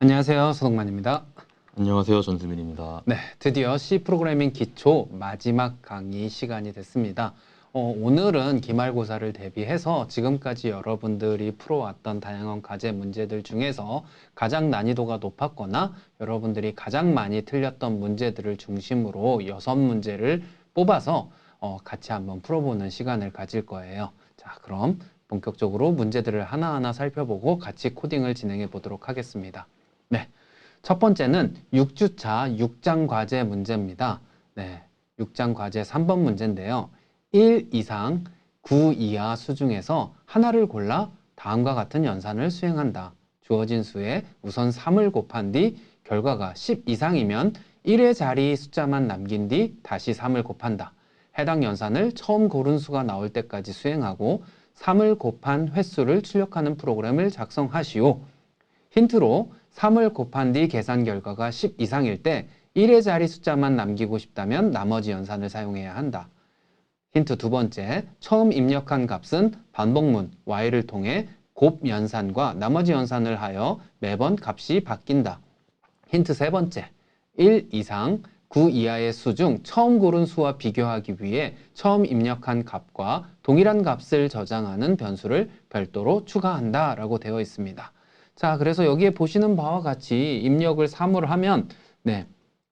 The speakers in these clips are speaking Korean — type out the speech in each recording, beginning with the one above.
안녕하세요. 서동만입니다. 안녕하세요. 전수민입니다. 네, 드디어 C 프로그래밍 기초 마지막 강의 시간이 됐습니다. 오늘은 기말고사를 대비해서 지금까지 여러분들이 풀어왔던 다양한 과제 문제들 중에서 가장 난이도가 높았거나 여러분들이 가장 많이 틀렸던 문제들을 중심으로 6문제를 뽑아서 같이 한번 풀어보는 시간을 가질 거예요. 자, 그럼 본격적으로 문제들을 하나하나 살펴보고 같이 코딩을 진행해 보도록 하겠습니다. 네. 첫 번째는 6주차 6장 과제 문제입니다. 네, 6장 과제 3번 문제인데요. 1 이상 9 이하 수 중에서 하나를 골라 다음과 같은 연산을 수행한다. 주어진 수에 우선 3을 곱한 뒤 결과가 10 이상이면 1의 자리 숫자만 남긴 뒤 다시 3을 곱한다. 해당 연산을 처음 고른 수가 나올 때까지 수행하고 3을 곱한 횟수를 출력하는 프로그램을 작성하시오. 힌트로 3을 곱한 뒤 계산 결과가 10 이상일 때 1의 자리 숫자만 남기고 싶다면 나머지 연산을 사용해야 한다. 힌트 두 번째, 처음 입력한 값은 반복문 y를 통해 곱 연산과 나머지 연산을 하여 매번 값이 바뀐다. 힌트 세 번째, 1 이상 9 이하의 수 중 처음 고른 수와 비교하기 위해 처음 입력한 값과 동일한 값을 저장하는 변수를 별도로 추가한다 라고 되어 있습니다. 자, 그래서 여기에 보시는 바와 같이 입력을 3으로 하면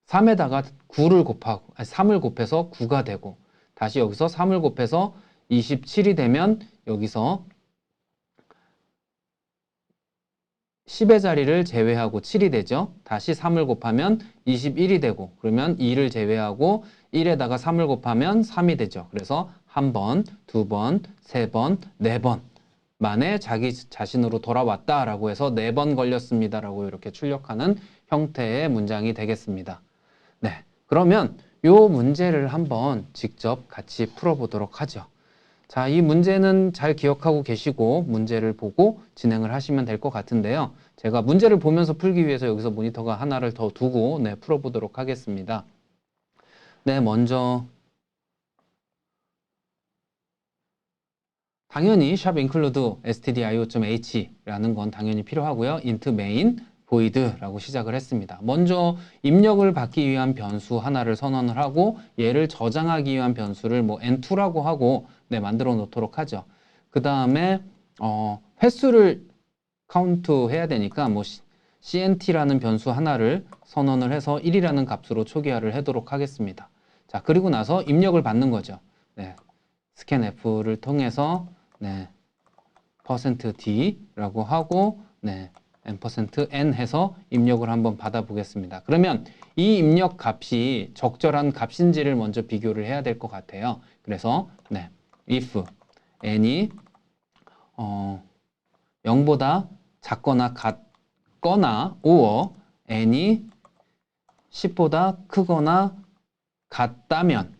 3에다가 9를 곱하고 3을 곱해서 9가 되고 다시 여기서 3을 곱해서 27이 되면 여기서 10의 자리를 제외하고 7이 되죠. 다시 3을 곱하면 21이 되고 그러면 2를 제외하고 1에다가 3을 곱하면 3이 되죠. 그래서 한 번, 두 번, 세 번, 네 번 만에 자기 자신으로 돌아왔다라고 해서 4번 걸렸습니다라고 이렇게 출력하는 형태의 문장이 되겠습니다. 네, 그러면 이 문제를 한번 직접 같이 풀어보도록 하죠. 자, 이 문제는 잘 기억하고 계시고 문제를 보고 진행을 하시면 될 것 같은데요. 제가 문제를 보면서 풀기 위해서 여기서 모니터가 하나를 더 두고 풀어보도록 하겠습니다. 네, 먼저 당연히 샵 include stdio.h라는 건 당연히 필요하고요. int main void라고 시작을 했습니다. 먼저 입력을 받기 위한 변수 하나를 선언을 하고 얘를 저장하기 위한 변수를 뭐 n2라고 하고 만들어 놓도록 하죠. 그 다음에 횟수를 카운트 해야 되니까 뭐 cnt라는 변수 하나를 선언을 해서 1이라는 값으로 초기화를 하도록 하겠습니다. 자, 그리고 나서 입력을 받는 거죠. 네, scanf를 통해서 %d라고 하고 %n 해서 입력을 한번 받아보겠습니다. 그러면 이 입력 값이 적절한 값인지를 먼저 비교를 해야 될 것 같아요. 그래서 if n이 0보다 작거나 같거나 or n이 10보다 크거나 같다면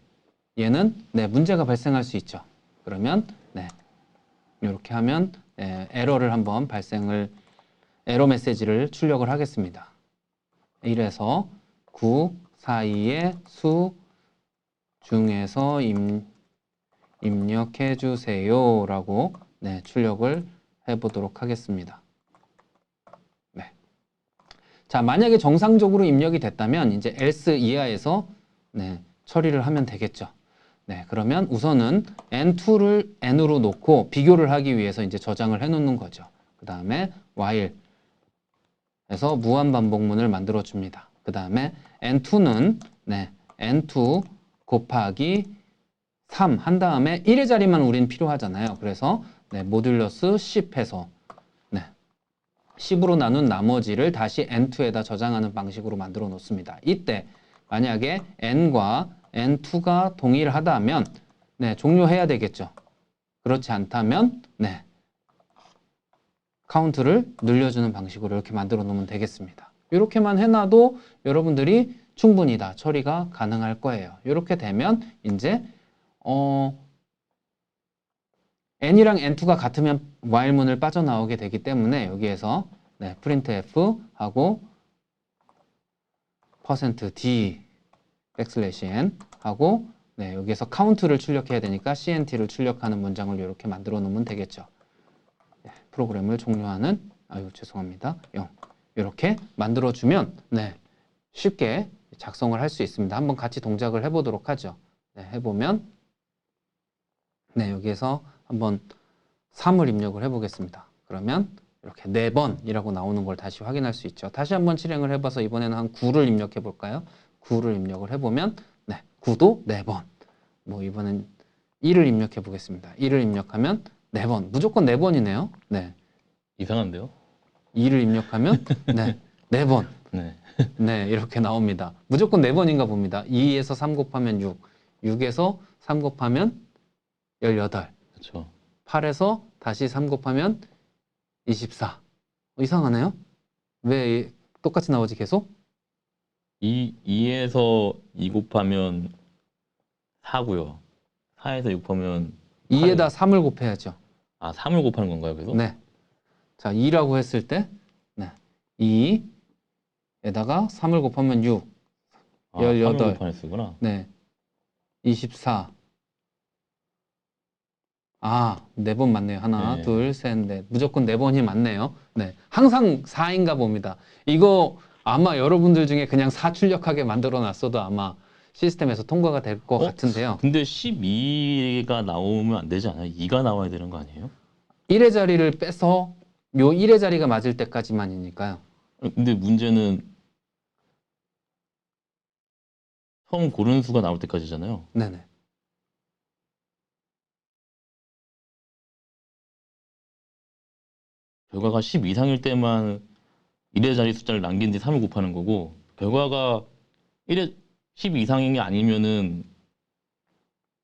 얘는 문제가 발생할 수 있죠. 그러면 이렇게 하면 에러를 한번 에러 메시지를 출력을 하겠습니다. 1에서 9 사이의 수 중에서 입력해 주세요 라고 출력을 해보도록 하겠습니다. 자, 만약에 정상적으로 입력이 됐다면 이제 else 이하에서 처리를 하면 되겠죠. 그러면 우선은 n2를 n으로 놓고 비교를 하기 위해서 이제 저장을 해 놓는 거죠. 그 다음에 while 해서 무한 반복문을 만들어 줍니다. 그 다음에 n2는 n2 곱하기 3 한 다음에 1의 자리만 우린 필요하잖아요. 그래서 모듈러스 10 해서 10으로 나눈 나머지를 다시 n2에다 저장하는 방식으로 만들어 놓습니다. 이때 만약에 n과 n2가 동일하다면 종료해야 되겠죠. 그렇지 않다면 카운트를 늘려주는 방식으로 이렇게 만들어 놓으면 되겠습니다. 이렇게만 해놔도 여러분들이 충분히 다 처리가 가능할 거예요. 이렇게 되면 이제 n이랑 n2가 같으면 while문을 빠져나오게 되기 때문에 여기에서 printf 하고 %d \n 하고 여기에서 카운트를 출력해야 되니까 cnt를 출력하는 문장을 이렇게 만들어 놓으면 되겠죠. 프로그램을 종료하는 죄송합니다. 0 이렇게 만들어주면 네, 쉽게 작성을 할 수 있습니다. 한번 같이 동작을 해보도록 하죠. 네, 해보면 네, 여기에서 한번 3을 입력을 해보겠습니다. 그러면 이렇게 4번이라고 나오는 걸 다시 확인할 수 있죠. 다시 한번 실행을 해봐서 이번에는 한 9를 입력해 볼까요? 9를 입력을 해보면 네, 9도 4번. 뭐 이번엔 1을 입력해 보겠습니다. 1을 입력하면 4번. 무조건 4번이네요. 네. 이상한데요? 2를 입력하면 네, 4번. 네. 네, 이렇게 나옵니다. 무조건 4번인가 봅니다. 2에서 3 곱하면 6, 6에서 3 곱하면 18, 그렇죠. 8에서 다시 3 곱하면 24. 이상하네요? 왜 똑같이 나오지 계속? 2에서 2 곱하면 4고요. 4에서 6 곱하면 2에다 3을 곱해야죠. 3을 곱하는 건가요, 계속? 네. 자, 2라고 했을 때 네. 2에다가 3을 곱하면 6, 18. 3을 곱하는 수구나. 네. 24. 4번 맞네요. 하나, 네. 둘, 셋, 넷. 무조건 4번이 맞네요. 네. 항상 4인가 봅니다. 이거 아마 여러분들 중에 그냥 4 출력하게 만들어 놨어도 아마 시스템에서 통과가 될 것 같은데요. 근데 12가 나오면 안 되지 않아요? 2가 나와야 되는 거 아니에요? 1의 자리를 빼서 요 1의 자리가 맞을 때까지만이니까요. 근데 문제는 처음 고른 수가 나올 때까지잖아요. 네네. 결과가 10 이상일 때만 1의 자리 숫자를 남긴 뒤 3을 곱하는 거고, 결과가 10 이상인 게 아니면은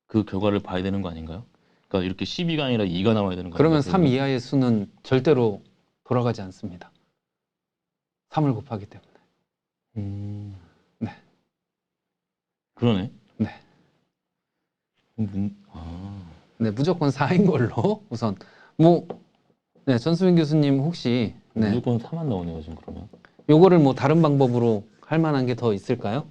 그 결과를 봐야 되는 거 아닌가요? 그러니까 이렇게 12가 아니라 2가 나와야 되는 거 그러면 아닌가요? 3 이하의 수는 절대로 돌아가지 않습니다. 3을 곱하기 때문에. 네. 그러네. 네. 아, 네, 무조건 4인 걸로 우선 뭐 네, 전수민 교수님 혹시 네, 무조건 4만 나오네요, 지금 그러면. 요거를 뭐 다른 방법으로 할 만한 게 더 있을까요?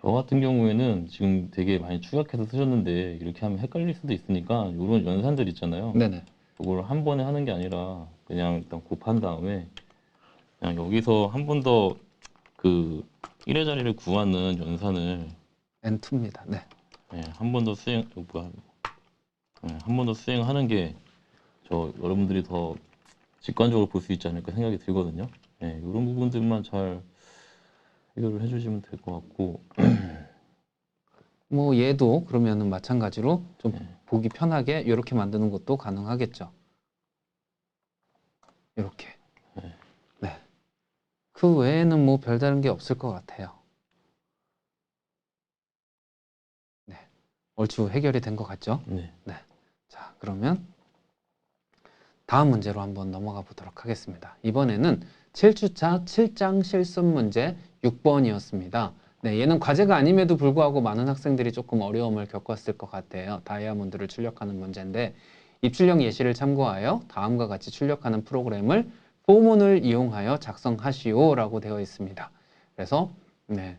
저 같은 경우에는 지금 되게 많이 축약해서 쓰셨는데 이렇게 하면 헷갈릴 수도 있으니까 이런 연산들 있잖아요. 네네. 그걸 한 번에 하는 게 아니라 그냥 일단 곱한 다음에 그냥 여기서 한 번 더 그 1의 자리를 구하는 연산을 N2입니다. 네. 한 번 더 한 번 더 수행하는 게 저 여러분들이 더 직관적으로 볼 수 있지 않을까 생각이 들거든요. 이런 부분들만 잘 해결을 해주시면 될 것 같고. 뭐 얘도 그러면은 마찬가지로 좀 네. 보기 편하게 이렇게 만드는 것도 가능하겠죠. 이렇게. 네. 그 외에는 뭐 별다른 게 없을 것 같아요. 네. 얼추 해결이 된 것 같죠? 네. 네. 자, 그러면 다음 문제로 한번 넘어가 보도록 하겠습니다. 이번에는 7주차 7장 실습 문제 6번이었습니다. 네, 얘는 과제가 아님에도 불구하고 많은 학생들이 조금 어려움을 겪었을 것 같아요. 다이아몬드를 출력하는 문제인데 입출력 예시를 참고하여 다음과 같이 출력하는 프로그램을 포문을 이용하여 작성하시오라고 되어 있습니다. 그래서 네,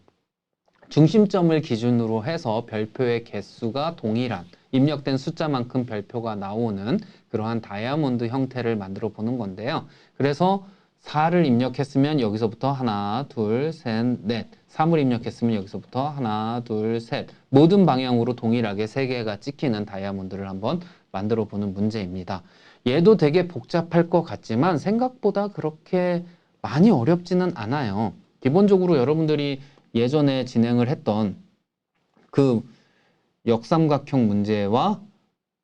중심점을 기준으로 해서 별표의 개수가 동일한 입력된 숫자만큼 별표가 나오는 그러한 다이아몬드 형태를 만들어 보는 건데요. 그래서 4를 입력했으면 여기서부터 하나, 둘, 셋, 넷. 3을 입력했으면 여기서부터 하나, 둘, 셋. 모든 방향으로 동일하게 3개가 찍히는 다이아몬드를 한번 만들어 보는 문제입니다. 얘도 되게 복잡할 것 같지만 생각보다 그렇게 많이 어렵지는 않아요. 기본적으로 여러분들이 예전에 진행을 했던 그 역삼각형 문제와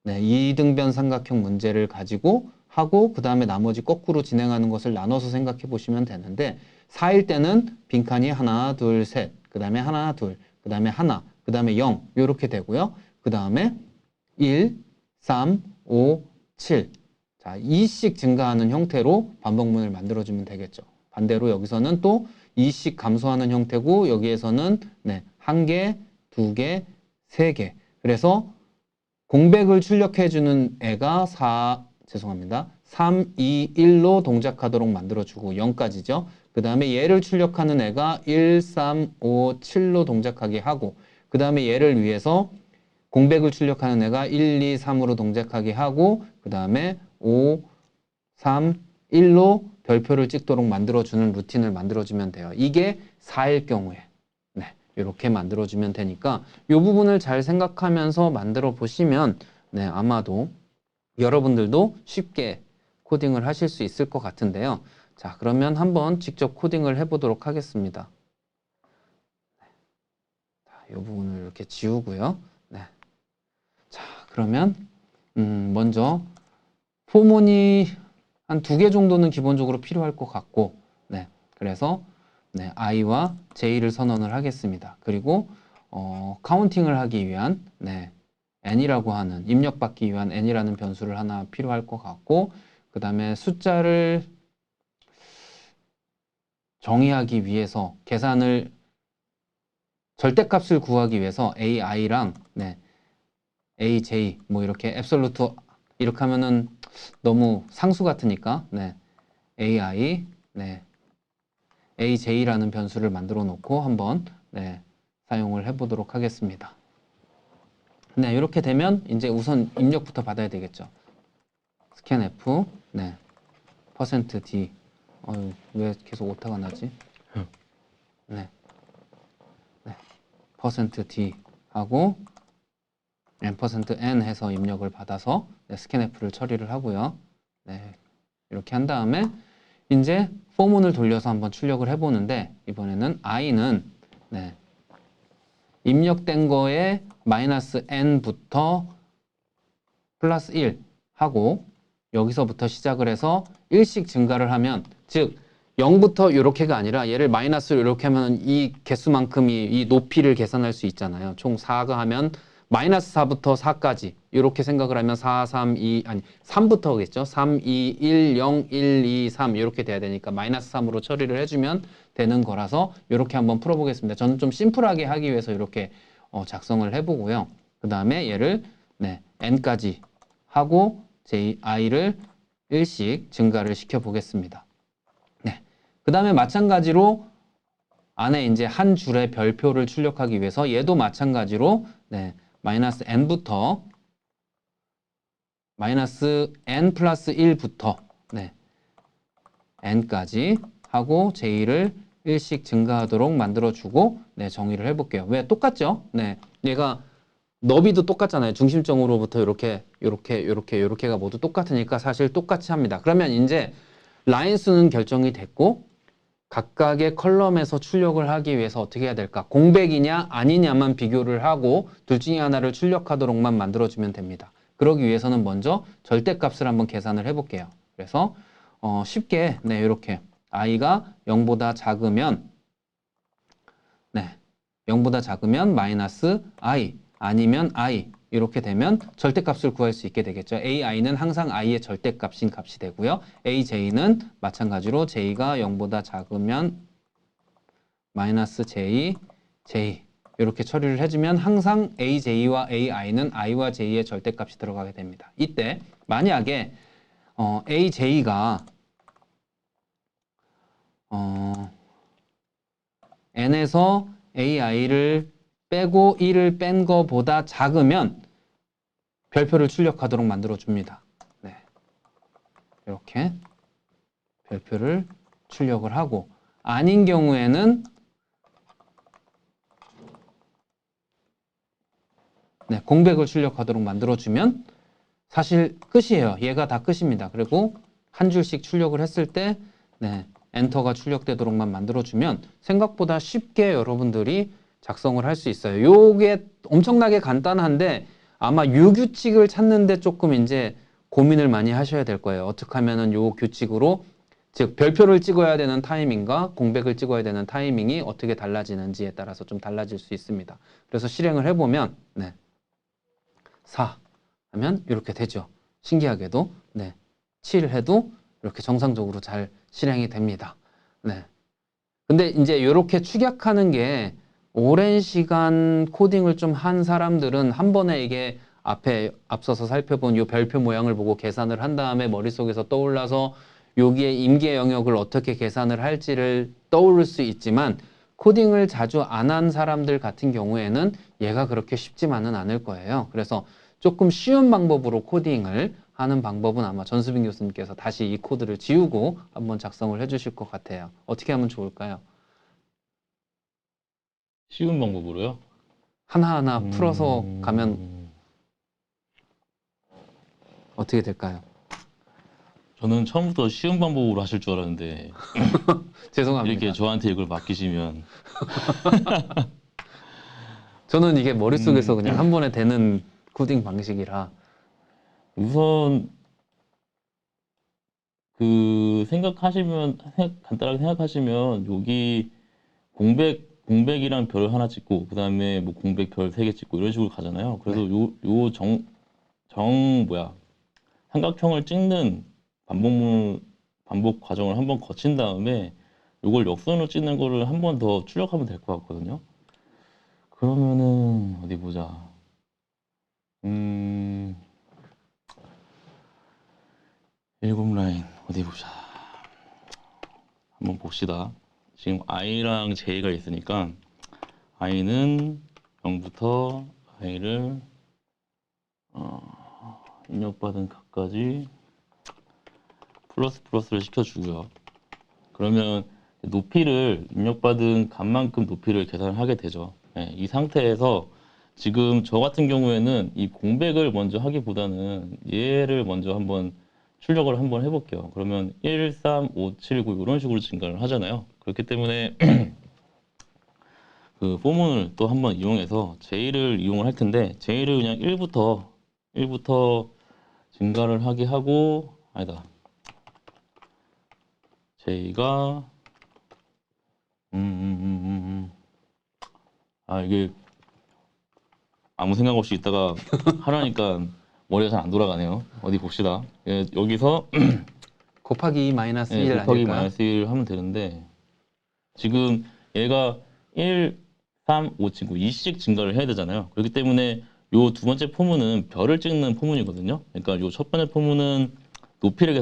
네, 이등변 삼각형 문제를 가지고 하고 그 다음에 나머지 거꾸로 진행하는 것을 나눠서 생각해 보시면 되는데 4일 때는 빈칸이 하나, 둘, 셋, 그 다음에 하나, 둘, 그 다음에 하나, 그 다음에 0 이렇게 되고요. 그 다음에 1, 3, 5, 7 자, 2씩 증가하는 형태로 반복문을 만들어주면 되겠죠. 반대로 여기서는 또 2씩 감소하는 형태고 여기에서는 네, 1개, 2개, 3개 그래서 공백을 출력해주는 애가 3, 2, 1로 동작하도록 만들어주고 0까지죠. 그 다음에 얘를 출력하는 애가 1, 3, 5, 7로 동작하게 하고 그 다음에 얘를 위해서 공백을 출력하는 애가 1, 2, 3으로 동작하게 하고 그 다음에 5, 3, 1로 별표를 찍도록 만들어주는 루틴을 만들어주면 돼요. 이게 4일 경우에 네, 이렇게 만들어주면 되니까 이 부분을 잘 생각하면서 만들어 보시면 네, 아마도 여러분들도 쉽게 코딩을 하실 수 있을 것 같은데요. 자, 그러면 한번 직접 코딩을 해보도록 하겠습니다. 자, 이 부분을 이렇게 지우고요. 네. 자, 그러면 먼저 포몬이 한 2개 정도는 기본적으로 필요할 것 같고, 네. 그래서 네, i와 j를 선언을 하겠습니다. 그리고 카운팅을 하기 위한 네, n이라고 하는 입력받기 위한 n이라는 변수를 하나 필요할 것 같고, 그 다음에 숫자를 정의하기 위해서 계산을 절대값을 구하기 위해서 ai랑 네, aj 뭐 이렇게 앱솔루트 이렇게 하면은 너무 상수 같으니까 네, ai 네, aj라는 변수를 만들어 놓고 한번 네, 사용을 해 보도록 하겠습니다. 네, 이렇게 되면 이제 우선 입력부터 받아야 되겠죠. scanf 네, %d 왜 계속 오타가 나지? 네, 네, %d 하고 %n 해서 입력을 받아서 네, scanf를 처리를 하고요. 네, 이렇게 한 다음에 이제 포문을 돌려서 한번 출력을 해보는데 이번에는 i는 네, 입력된 거에 -n부터 플러스 1 하고 여기서부터 시작을 해서 1씩 증가를 하면 즉 0부터 이렇게가 아니라 얘를 마이너스로 이렇게 하면 이 개수만큼이 이 높이를 계산할 수 있잖아요. 총 4가 하면 마이너스 4부터 4까지 이렇게 생각을 하면 4, 3, 2 아니 3부터겠죠. 3, 2, 1, 0, 1, 2, 3 이렇게 돼야 되니까 마이너스 3으로 처리를 해주면 되는 거라서 이렇게 한번 풀어보겠습니다. 저는 좀 심플하게 하기 위해서 이렇게 작성을 해보고요. 그 다음에 얘를 네, n까지 하고 i를 1씩 증가를 시켜 보겠습니다. 네. 그 다음에 마찬가지로 안에 이제 한 줄의 별표를 출력하기 위해서 얘도 마찬가지로 네, 마이너스 n부터 마이너스 n 플러스 1부터 네, n까지 하고 j를 1씩 증가하도록 만들어주고 네, 정의를 해볼게요. 왜? 똑같죠? 네, 얘가 너비도 똑같잖아요. 중심점으로부터 이렇게가 모두 똑같으니까 사실 똑같이 합니다. 그러면 이제 라인 수는 결정이 됐고 각각의 컬럼에서 출력을 하기 위해서 어떻게 해야 될까? 공백이냐 아니냐만 비교를 하고 둘 중에 하나를 출력하도록만 만들어주면 됩니다. 그러기 위해서는 먼저 절대값을 한번 계산을 해볼게요. 그래서 쉽게 네, 이렇게 i가 0보다 작으면 네, 0보다 작으면 마이너스 i 아니면 i 이렇게 되면 절대값을 구할 수 있게 되겠죠. ai는 항상 i의 절대값인 값이 되고요. aj는 마찬가지로 j가 0보다 작으면 마이너스 j 이렇게 처리를 해주면 항상 aj와 ai는 i와 j의 절대값이 들어가게 됩니다. 이때 만약에 aj가 n에서 ai를 빼고 1을 뺀 거보다 작으면 별표를 출력하도록 만들어줍니다. 네. 이렇게 별표를 출력을 하고 아닌 경우에는 네, 공백을 출력하도록 만들어주면 사실 끝이에요. 얘가 다 끝입니다. 그리고 한 줄씩 출력을 했을 때 네, 엔터가 출력되도록만 만들어주면 생각보다 쉽게 여러분들이 작성을 할 수 있어요. 요게 엄청나게 간단한데 아마 요 규칙을 찾는데 조금 이제 고민을 많이 하셔야 될 거예요. 어떻게 하면은 요 규칙으로 즉 별표를 찍어야 되는 타이밍과 공백을 찍어야 되는 타이밍이 어떻게 달라지는지에 따라서 좀 달라질 수 있습니다. 그래서 실행을 해보면 네, 4 하면 이렇게 되죠. 신기하게도 네, 7 해도 이렇게 정상적으로 잘 실행이 됩니다. 네. 근데 이제 이렇게 축약하는 게 오랜 시간 코딩을 좀 한 사람들은 한 번에 이게 앞서서 살펴본 이 별표 모양을 보고 계산을 한 다음에 머릿속에서 떠올라서 여기에 임계 영역을 어떻게 계산을 할지를 떠올릴 수 있지만 코딩을 자주 안 한 사람들 같은 경우에는 얘가 그렇게 쉽지만은 않을 거예요. 그래서 조금 쉬운 방법으로 코딩을 하는 방법은 아마 전수빈 교수님께서 다시 이 코드를 지우고 한번 작성을 해주실 것 같아요. 어떻게 하면 좋을까요? 쉬운 방법으로요? 하나하나 풀어서 가면 음, 어떻게 될까요? 저는 처음부터 쉬운 방법으로 하실 줄 알았는데 죄송합니다. 이렇게 저한테 이걸 맡기시면 저는 이게 머릿속에서 음, 그냥 한 번에 되는 코딩 방식이라 우선 그 간단하게 생각하시면 여기 공백이랑 별 하나 찍고 그다음에 뭐 공백 별 세 개 찍고 이런 식으로 가잖아요. 그래서 네. 뭐야 삼각형을 찍는 반복 과정을 한번 거친 다음에 요걸 역선으로 찍는 거를 한 번 더 출력하면 될 것 같거든요. 그러면은 어디 보자. 음, 7라인 어디 보자. 한번 봅시다. 지금 i랑 j가 있으니까 i는 0부터 i를 입력받은 값까지 플러스를 시켜주고요. 그러면 높이를 입력받은 값만큼 높이를 계산을 하게 되죠. 네, 이 상태에서 지금 저 같은 경우에는 이 공백을 먼저 하기보다는 얘를 먼저 한번 출력을 한번 해볼게요. 그러면 1, 3, 5, 7, 9 이런 식으로 증가를 하잖아요. 그렇기 때문에 그 포문을 또 한번 이용해서 J를 이용을 할 텐데 J를 그냥 1부터 증가를 하게 하고 아니다. J가 이게 아무 생각 없이 있다가 하라니까 머리가 잘 안 돌아가네요. 어디 봅시다. 예, 여기서 곱하기 2 마이너스 예, 1 곱하기 아닐까요? 마이너스 1 하면 되는데 지금 얘가 1, 3, 5 친구 2씩 증가를 해야 되잖아요. 그렇기 때문에 요 두 번째 포문은 별을 찍는 포문이거든요. 그러니까 요 첫 번째 포문은 높이를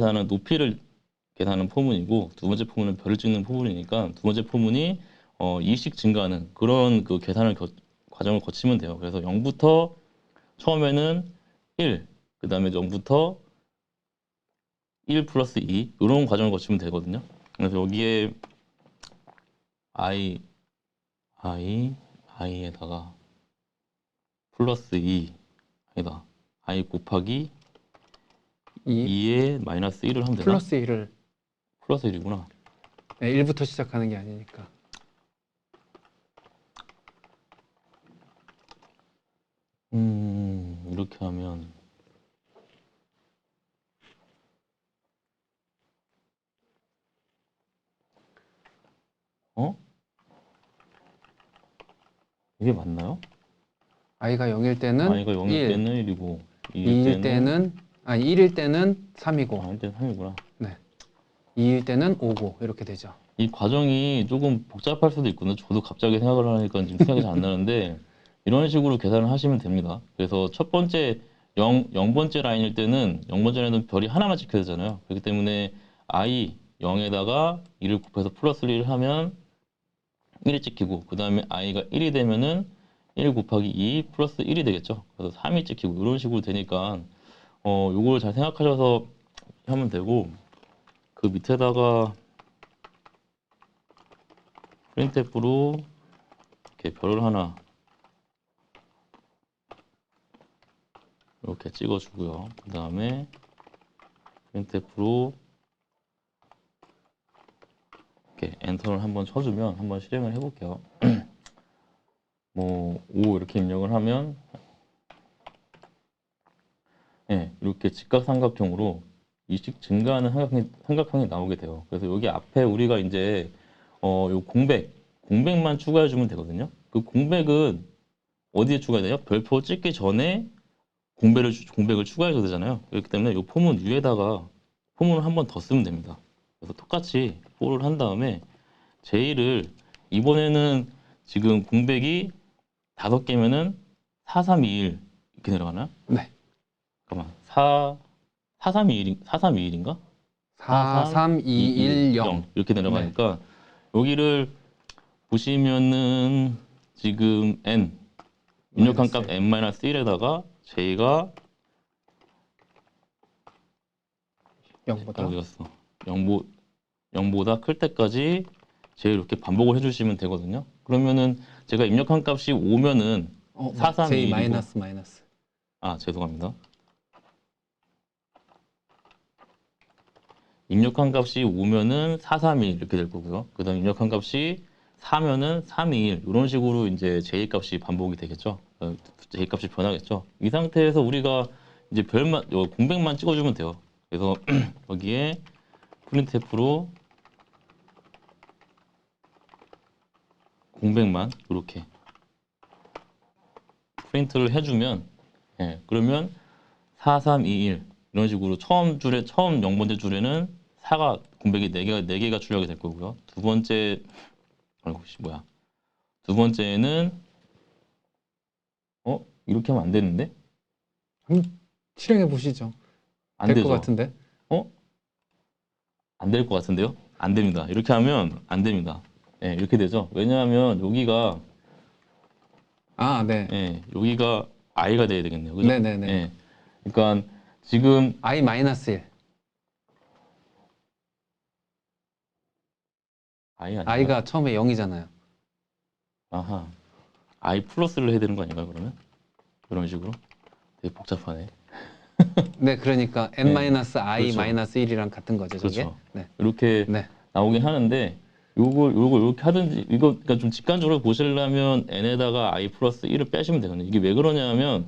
계산하는 포문이고 두 번째 포문은 별을 찍는 포문이니까 두 번째 포문이 2씩 증가하는 그런 그 과정을 거치면 돼요. 그래서 0부터 처음에는 1, 그 다음에 0부터 1 플러스 2 이런 과정을 거치면 되거든요. 그래서 여기에 i에다가 플러스 2 아니다. i 곱하기 2 2에 마이너스 1을 하면 되나? 플러스 1을 플러스 1이구나. 1부터 시작하는 게 아니니까. 이렇게 하면 어? 이게 맞나요? i가 0일 때는 i가 0일 1, 때는 1이고 2일 때는 1일 때는 3이고 1일 때는 3이구나. 네. 2일 때는 5고 이렇게 되죠. 이 과정이 조금 복잡할 수도 있거든요. 저도 갑자기 생각을 하니까 지금 생각이 잘 안 나는데 이런 식으로 계산을 하시면 됩니다. 그래서 첫 번째 0번째 라인일 때는 0번째 라인은 별이 하나만 찍혀야 되잖아요. 그렇기 때문에 i 0에다가 2를 곱해서 플러스 1을 하면 1이 찍히고 그 다음에 i가 1이 되면은 1 곱하기 2 플러스 1이 되겠죠. 그래서 3이 찍히고 이런 식으로 되니까 요걸 잘 생각하셔서 하면 되고 그 밑에다가 프린트F로 이렇게 별을 하나 이렇게 찍어주고요. 그 다음에 프린트F로 이렇게 엔터를 한번 쳐주면 한번 실행을 해볼게요. 뭐 5 이렇게 입력을 하면 네, 이렇게 직각삼각형으로 이식 증가하는 삼각형이 나오게 돼요. 그래서 여기 앞에 우리가 이제 요 공백만 추가해 주면 되거든요. 그 공백은 어디에 추가해야 돼요? 별표 찍기 전에 공백을 추가해 줘야 되잖아요. 그렇기 때문에 요 포문 위에다가 포문을 한 번 더 쓰면 됩니다. 그래서 똑같이 for를 한 다음에 J를 이번에는 지금 공백이 5개면은 4, 3, 2, 1 이렇게 내려가나? 네. 잠깐만 4, 3, 2, 1, 4, 3, 2, 1인가? 4, 3, 2, 1, 0. 이렇게 내려가니까 여기를 보시면은 지금 n 입력한 마이너스 값 n-1에다가 j가 0보다 어디 갔어? 0보다 클 때까지 j 이렇게 반복을 해주시면 되거든요. 그러면은 제가 입력한 값이 5면은 j 431이고 마이너스 마이너스. 아 죄송합니다. 입력한 값이 5면은 431 이렇게 될 거고요. 그 다음 입력한 값이 4면은 321 이런 식으로 이제 j 값이 반복이 되겠죠. j 값이 변하겠죠. 이 상태에서 우리가 이제 별만 공백만 찍어주면 돼요. 그래서 여기에 printf로 공백만 이렇게 프린트를 해주면 그러면 4321 이런 식으로 처음 0번째 줄에는 4가 공백이 4개가 출력이 될 거고요. 두 번째 두 번째는 이렇게 하면 안 되는데? 한번 실행해 보시죠. 안 될 것 되죠. 같은데. 안 될 것 같은데요? 안 됩니다. 이렇게 하면 안 됩니다. 이렇게 되죠. 왜냐하면 여기가 네. 여기가 i가 돼야 되겠네요. 그죠? 네네네. 그러니까 지금 i 마이너스 1. i 아닌가? i가 처음에 0이잖아요. 아하. i 플러스를 해야 되는 거 아닌가요, 그러면? 이런 식으로? 되게 복잡하네. 네, 그러니까 n 마이너스 i 그렇죠. 마이너스 1이랑 같은 거죠, 저게. 그렇죠. 네. 이렇게 네. 나오긴 하는데 요걸 이렇게 하든지 이거 그러니까 좀 직관적으로 보시려면 n에다가 i 플러스 1을 빼시면 되거든요. 이게 왜 그러냐면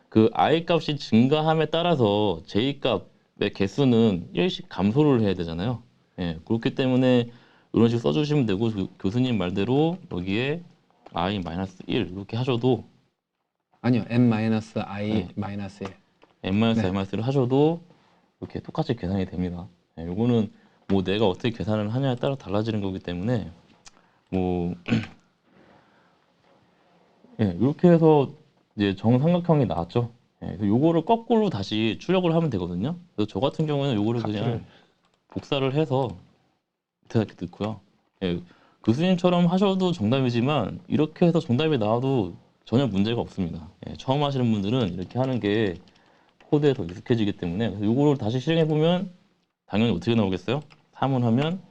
그 i 값이 증가함에 따라서 j 값의 개수는 1씩 감소를 해야 되잖아요. 그렇기 때문에 이런 식으로 써주시면 되고 교수님 말대로 여기에 i 마이너스 1 이렇게 하셔도 아니요, n 마이너스 i 네. 마이너스 1. n-i 네. 마이너스를 하셔도 이렇게 똑같이 계산이 됩니다. 요거는 뭐 내가 어떻게 계산을 하냐에 따라 달라지는 거기 때문에 뭐 이렇게 해서 이제 정삼각형이 나왔죠. 그래서 요거를 거꾸로 다시 출력을 하면 되거든요. 그래서 저 같은 경우는 요거를 그냥 복사를 해서 이렇게 넣고요. 교수님처럼 하셔도 정답이지만 이렇게 해서 정답이 나와도 전혀 문제가 없습니다. 처음 하시는 분들은 이렇게 하는 게 코드에 더 익숙해지기 때문에 그래서 요거를 다시 실행해 보면 당연히 어떻게 나오겠어요? 3을 하면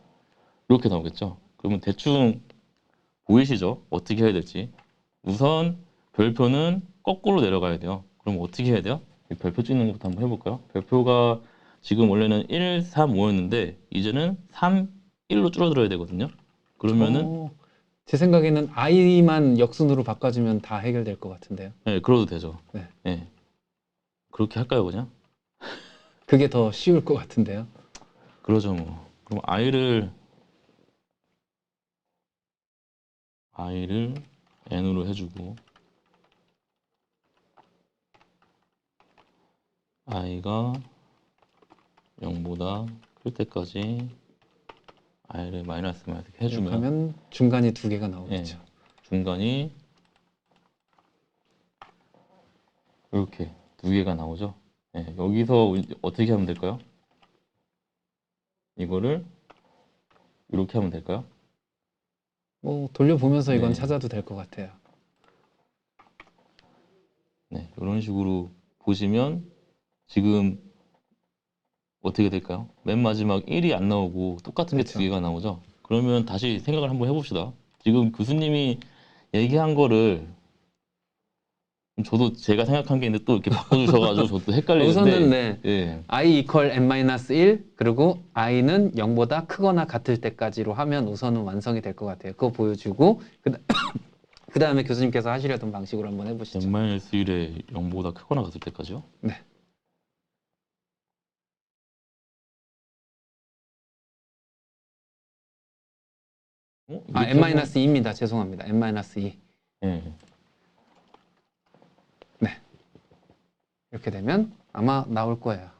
이렇게 나오겠죠. 그러면 대충 보이시죠? 어떻게 해야 될지. 우선 별표는 거꾸로 내려가야 돼요. 그럼 어떻게 해야 돼요? 이 별표 찍는 것부터 한번 해볼까요? 별표가 지금 원래는 1, 3, 5였는데 이제는 3, 1로 줄어들어야 되거든요. 그러면은 제 생각에는 i만 역순으로 바꿔주면 다 해결될 것 같은데요. 그러도 되죠. 네. 그렇게 할까요, 그냥? 그게 더 쉬울 것 같은데요. 그러죠, 뭐. 그럼 i를 n으로 해주고 i가 0보다 클 때까지 i를 마이너스 해주면 하면 중간이 두 개가 나오겠죠. 중간이 이렇게 두 개가 나오죠. 여기서 어떻게 하면 될까요? 이거를 이렇게 하면 될까요? 뭐 돌려보면서 이건 네. 찾아도 될 것 같아요. 이런 식으로 보시면 지금 어떻게 될까요? 맨 마지막 1이 안 나오고 똑같은 게 두 그렇죠. 개가 나오죠. 그러면 다시 생각을 한번 해봅시다. 지금 교수님이 얘기한 거를 저도 제가 생각한 게 있는데 또 이렇게 바꿔주셔가지고 저도 헷갈리는데 우선은 i equal n-1 그리고 i는 0보다 크거나 같을 때까지로 하면 우선은 완성이 될 것 같아요. 그거 보여주고 그 다음에 교수님께서 하시려던 방식으로 한번 해보시죠. n-1에 0보다 크거나 같을 때까지요? 네. n-2입니다. 죄송합니다. n-2. 네. 네. 이렇게 되면 아마 나올 거예요.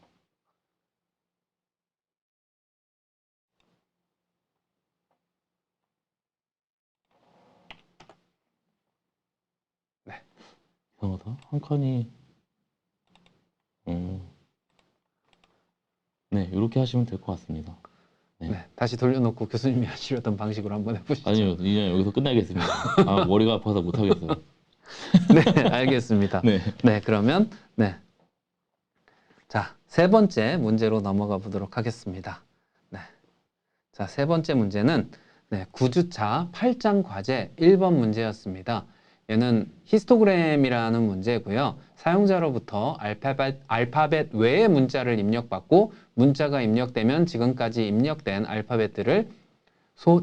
이상하다. 한 칸이 이렇게 하시면 될 것 같습니다. 네. 다시 돌려놓고 교수님이 하시려던 방식으로 한번 해보시죠. 아니요, 이제 여기서 끝나겠습니다. 머리가 아파서 못 하겠어요. 네, 알겠습니다. 네. 네, 그러면 네. 자, 세 번째 문제로 넘어가 보도록 하겠습니다. 네. 자, 세 번째 문제는 네, 9주차 8장 과제 1번 문제였습니다. 얘는 히스토그램이라는 문제고요. 사용자로부터 알파벳 외의 문자를 입력받고 문자가 입력되면 지금까지 입력된 알파벳들을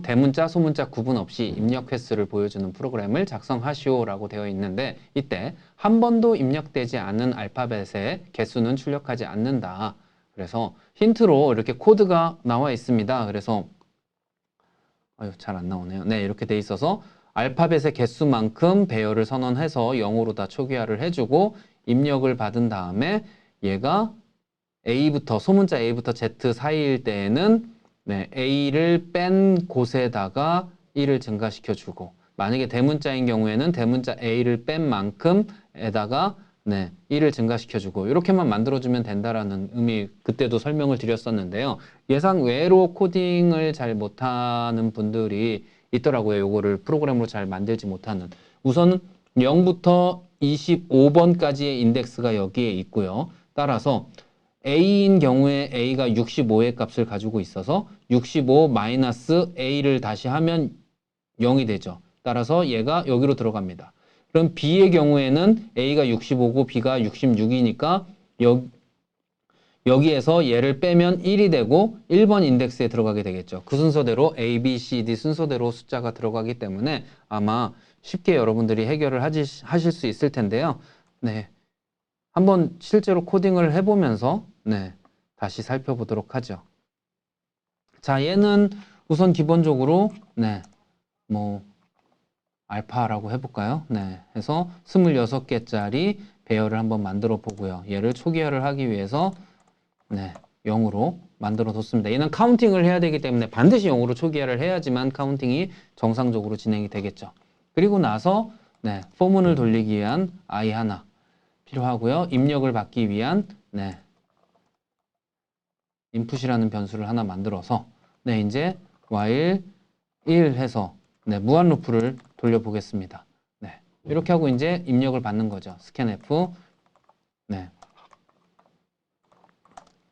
대문자, 소문자 구분 없이 입력 횟수를 보여주는 프로그램을 작성하시오라고 되어 있는데 이때 한 번도 입력되지 않은 알파벳의 개수는 출력하지 않는다. 그래서 힌트로 이렇게 코드가 나와 있습니다. 그래서 잘 안 나오네요. 네, 이렇게 돼 있어서 알파벳의 개수만큼 배열을 선언해서 0으로 다 초기화를 해주고 입력을 받은 다음에 얘가 소문자 A부터 Z 사이일 때에는 네, A를 뺀 곳에다가 1을 증가시켜주고 만약에 대문자인 경우에는 대문자 A를 뺀 만큼에다가 네, 1을 증가시켜주고 이렇게만 만들어주면 된다라는 의미 그때도 설명을 드렸었는데요. 예상 외로 코딩을 잘 못하는 분들이 있더라고요. 요거를 프로그램으로 잘 만들지 못하는. 우선 0부터 25번까지의 인덱스가 여기에 있고요. 따라서 A인 경우에 A가 65의 값을 가지고 있어서 65 마이너스 A를 다시 하면 0이 되죠. 따라서 얘가 여기로 들어갑니다. 그럼 B의 경우에는 A가 65고 B가 66이니까 여기에서 얘를 빼면 1이 되고 1번 인덱스에 들어가게 되겠죠. 그 순서대로 A, B, C, D 순서대로 숫자가 들어가기 때문에 아마 쉽게 여러분들이 해결을 하실 수 있을 텐데요. 네. 한번 실제로 코딩을 해보면서 네, 다시 살펴보도록 하죠. 자, 얘는 우선 기본적으로 네, 뭐 알파라고 해볼까요? 네, 해서 26개짜리 배열을 한번 만들어 보고요. 얘를 초기화를 하기 위해서 네, 0으로 만들어 뒀습니다. 얘는 카운팅을 해야 되기 때문에 반드시 0으로 초기화를 해야지만 카운팅이 정상적으로 진행이 되겠죠. 그리고 나서 네, 포문을 돌리기 위한 i 하나 필요하고요. 입력을 받기 위한 네, input이라는 변수를 하나 만들어서 네, 이제 while 1 해서 네, 무한 루프를 돌려보겠습니다. 네, 이렇게 하고 이제 입력을 받는 거죠. scanf 네,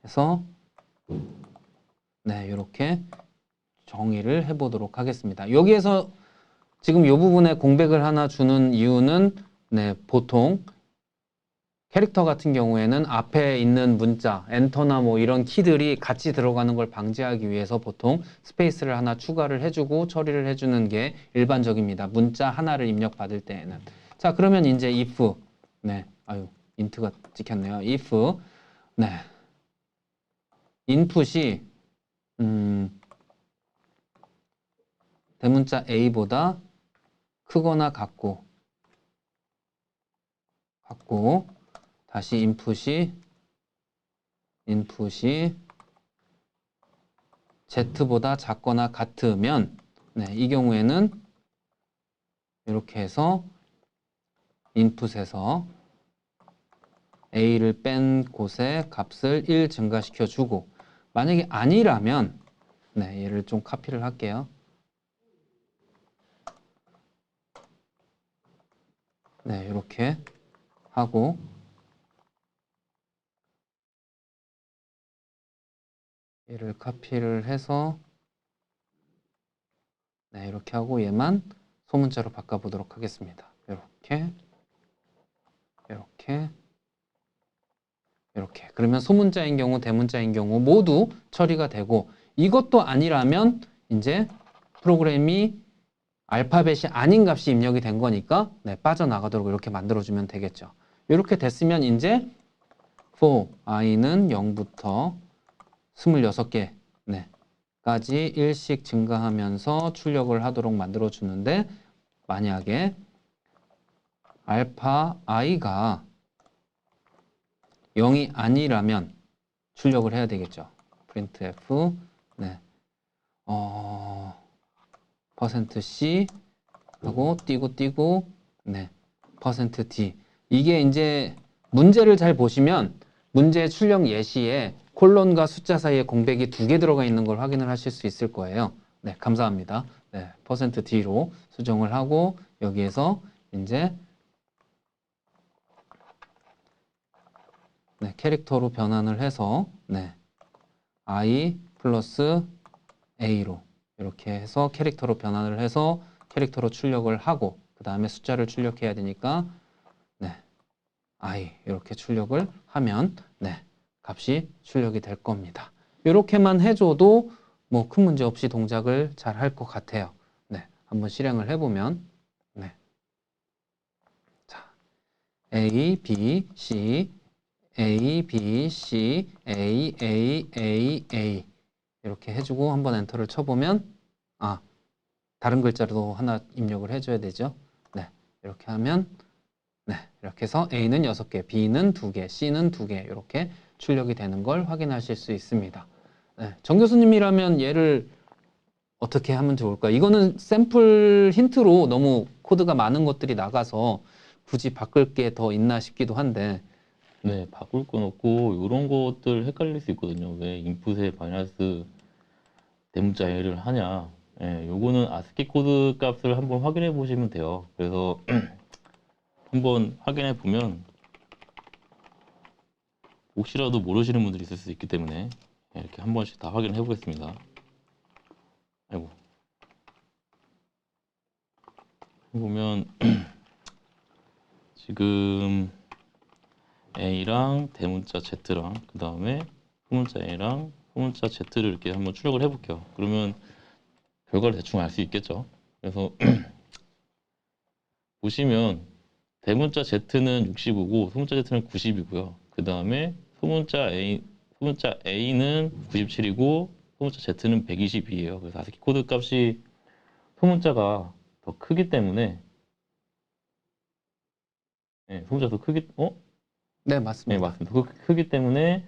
해서 네, 이렇게 정의를 해보도록 하겠습니다. 여기에서 지금 이 부분에 공백을 하나 주는 이유는 네, 보통 캐릭터 같은 경우에는 앞에 있는 문자, 엔터나 뭐 이런 키들이 같이 들어가는 걸 방지하기 위해서 보통 스페이스를 하나 추가를 해주고 처리를 해주는 게 일반적입니다. 문자 하나를 입력받을 때에는. 자, 그러면 이제 if, 네, 인트가 찍혔네요. if, 네, input이, 대문자 A보다 크거나 같고, 다시 input이 Z보다 작거나 같으면 네, 이 경우에는 이렇게 해서 input에서 A를 뺀 곳에 값을 1 증가시켜 주고 만약에 아니라면 네, 얘를 좀 카피를 할게요. 네, 이렇게 하고 얘를 카피를 해서 네, 이렇게 하고 얘만 소문자로 바꿔보도록 하겠습니다. 이렇게. 그러면 소문자인 경우, 대문자인 경우 모두 처리가 되고 이것도 아니라면 이제 프로그램이 알파벳이 아닌 값이 입력이 된 거니까 네, 빠져나가도록 이렇게 만들어주면 되겠죠. 이렇게 됐으면 이제 for i는 0부터 26개 네, 까지 1씩 증가하면서 출력을 하도록 만들어주는데 만약에 알파 i가 0이 아니라면 출력을 해야 되겠죠. printf 네. %c 하고 띄고 네. %d 이게 이제 문제를 잘 보시면 문제 출력 예시에 콜론과 숫자 사이에 공백이 2개 들어가 있는 걸 확인을 하실 수 있을 거예요. 네, 감사합니다. 네, %d로 수정을 하고 여기에서 이제 네, 캐릭터로 변환을 해서 네, I 플러스 A로 이렇게 해서 캐릭터로 변환을 해서 캐릭터로 출력을 하고 그 다음에 숫자를 출력해야 되니까 네, I 이렇게 출력을 하면 네, 값이 출력이 될 겁니다. 이렇게만 해줘도 뭐 큰 문제 없이 동작을 잘 할 것 같아요. 네, 한번 실행을 해보면 네, 자, A, B, C, A, B, C, A, A, A, A 이렇게 해주고 한번 엔터를 쳐보면 아, 다른 글자도 하나 입력을 해줘야 되죠. 네, 이렇게 하면 네, 이렇게 해서 A는 6개, B는 2개, C는 2개 이렇게 출력이 되는 걸 확인하실 수 있습니다. 네, 정 교수님이라면 얘를 어떻게 하면 좋을까? 이거는 샘플 힌트로 너무 코드가 많은 것들이 나가서 굳이 바꿀 게 더 있나 싶기도 한데 네, 바꿀 건 없고 이런 것들 헷갈릴 수 있거든요. 왜 인풋에 마이너스 대문자 A를 하냐? 예, 요거는 아스키 코드 값을 한번 확인해 보시면 돼요. 그래서 한번 확인해 보면 혹시라도 모르시는 분들이 있을 수 있기 때문에 이렇게 한 번씩 다 확인해 보겠습니다. 아이고. 보면 지금 A랑 대문자 Z랑 그 다음에 소문자 A랑 소문자 Z를 이렇게 한번 출력을 해볼게요. 그러면 결과를 대충 알 수 있겠죠. 그래서 보시면 대문자 Z는 65고 소문자 Z는 90이고요. 그 다음에 소문자 A는 97이고 소문자 Z는 122예요. 그래서 아스키 코드 값이 소문자가 더 크기 때문에 소문자가 더 크기 네, 네, 맞습니다. 맞습니다. 크기 때문에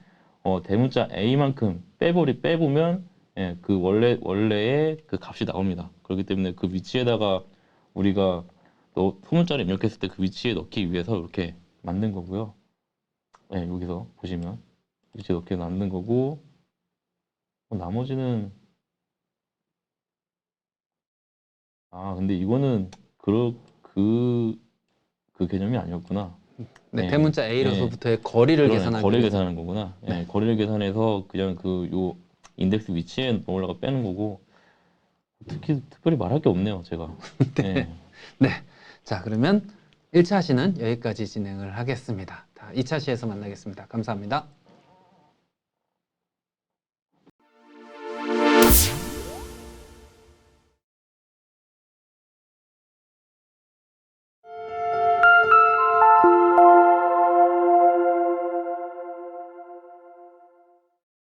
대문자 A만큼 빼보면 그 원래의 그 값이 나옵니다. 그렇기 때문에 그 위치에다가 우리가 소문자를 입력했을 때 그 위치에 넣기 위해서 이렇게 만든 거고요. 네, 여기서 보시면 위치에 넣기 만든 거고 나머지는 근데 이거는 그 개념이 아니었구나. 네, 예, 대문자 예. A로서부터의 거리를 그러네. 계산하기 거리 위해서. 계산하는 거구나. 네. 예, 거리를 계산해서 그냥 요 인덱스 위치에 올라가 빼는 거고 특별히 말할 게 없네요, 제가. 예. 네. 자, 그러면 1차 시는 여기까지 진행을 하겠습니다. 2차 시에서 만나겠습니다. 감사합니다.